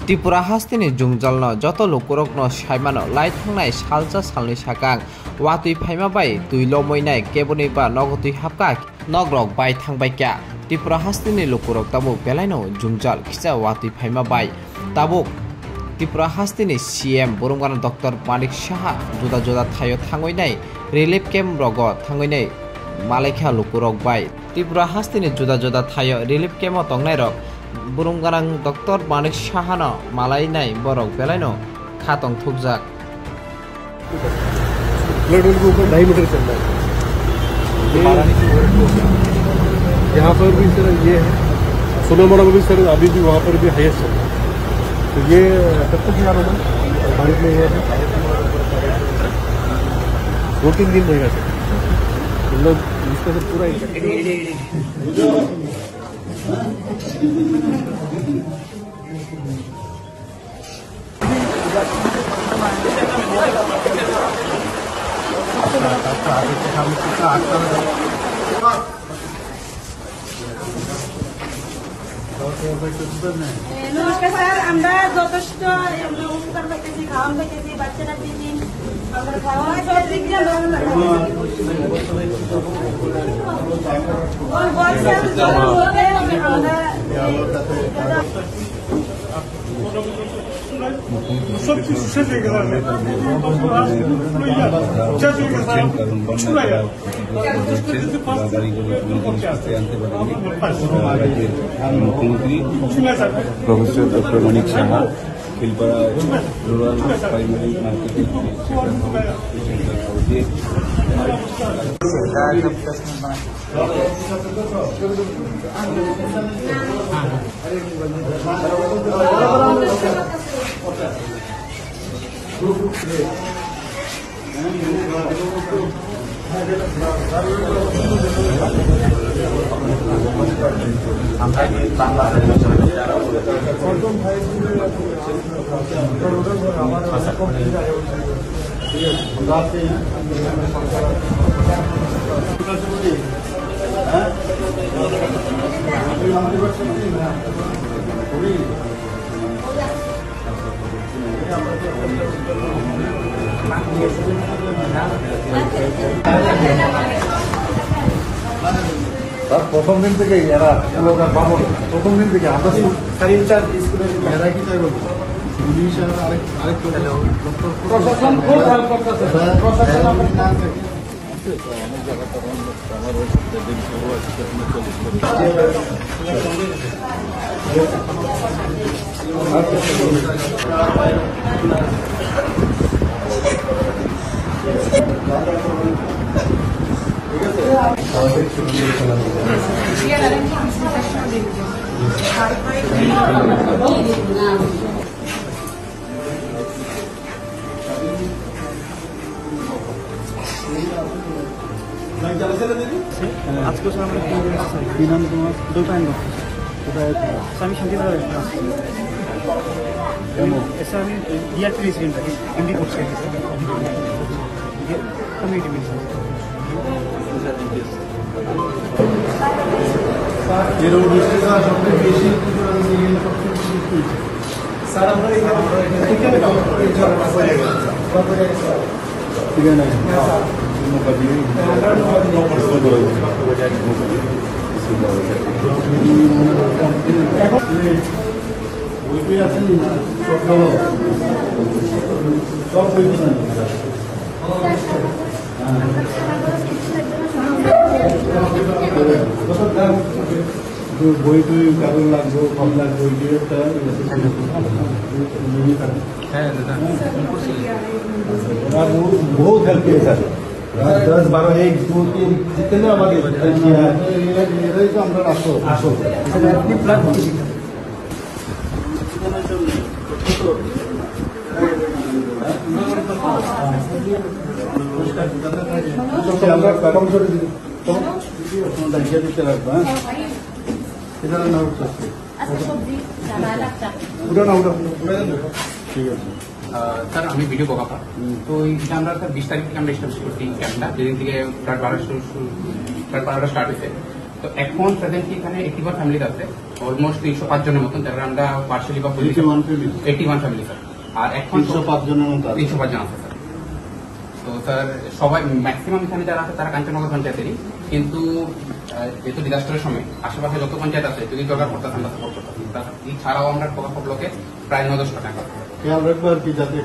त्रिपुरा हास्तिनि जुंगजालनो जत लुकुरकनो साइमानो light थांनाय सालजा सालनि साकां वातुई फाइमा बाय तुइलो मोइनाय केबनि बा नगतुई हापका नगरक बाय थांबाय क्या त्रिपुरा हास्तिनि लुकुरक ताबुक बेलायनो जुंगजाल खिचा वातुई फाइमा बाय ताबुक त्रिपुरा हास्तिनि सीएम बुरुंगान डॉक्टर मानिक साहा जुदा जुदा थायो थांगोइनाय रिलिफ कैम्प रगो थांगोइनाय मालायखा लुकुरक बाय त्रिपुरा हास्तिनि जुदा जुदा थायो रिलिफ कैम्प तंनाय रक बुरुंगारां डॉक्टर मानिक साहानो मालायनाय बरक बेलायनो खातंग थुकजाक ब्लड के ऊपर 2.5 मीटर चल रहा है। यहाँ पर भी सर ये है सोनामोड़ा में भी सर अभी भी वहाँ पर भी हाईएस्ट है। तो ये कब तक यहाँ होगा भारत में? ये 2-3 दिन रहेगा सर। मतलब इसका सर पूरा নমস্কার স্যার, আমরা যথেষ্ট উপকার পাইতেছি, খাওয়ান পাইতেছি, বাচ্চারা দিদি আমরা খাওয়া সব দিক দিয়ে सब चीज से मुख्यमंत्री प्रोफेसर डॉक्टर मनिक साहा खिलपाड़ा रूरल प्राइमरी मार्केटिंग প্রথম দিন থেকে এরা প্রথম দিন থেকে আমরা স্কুলের এরা কি চাই বলবো পুলিশ আরেক প্রশাসন খুব হেল্প করতেছে প্রশাসন অনেক জায়গাটা আমার দিন শুরু আছে আজকে স্যার আমরা বিনাম তোমার দুটো আইন আমি শান্তি স্যার আমি ডিআরপি রেসিডেন্ট থাকি এমডি করছি কমিউনিটি মিশন সবচেয়ে বেশি স্যার আমরা বই টই কাগজ লাগবে কম লাগবে बहुत हेल्प किए सर 10-12 1 2 3 जितने हमारे तो हम आसो আমরা কর্মচারী দায়িত্ব দিতে রাখবো। হ্যাঁ এটা না ঠিক আছে सर हमें वीडियो बगा तो এটা আমরা স্যার 20 তারিখ থেকে আমরা স্টার্ট করছি ক্যাম্পটা যেদিন থেকে রাত 12টা স্টার্ট হয়েছে। তো এখন প্রেজেন্টলি এখানে 81 ফ্যামিলি আছে, অলমোস্ট 305 জনের মতন, যারা আমরা পার্সিয়ালি বা 81 ফ্যামিলি স্যার। আর এখন 305 জনের মতো 305 জন আছে স্যার। তো স্যার সবাই ম্যাক্সিমাম এখানে যারা আছে তারা কাঞ্চননগর পঞ্চায়েতেরই, কিন্তু যেহেতু ডিজাস্টারের সময় আশেপাশে যত পঞ্চায়েত আছে যদি দরকার পড়তে আমরা সাপোর্ট করতাম। এছাড়াও আমরা টোকা ব্লকে প্রায় 9-10 টাকা খেয়াল রাখবো আর কি, যাতে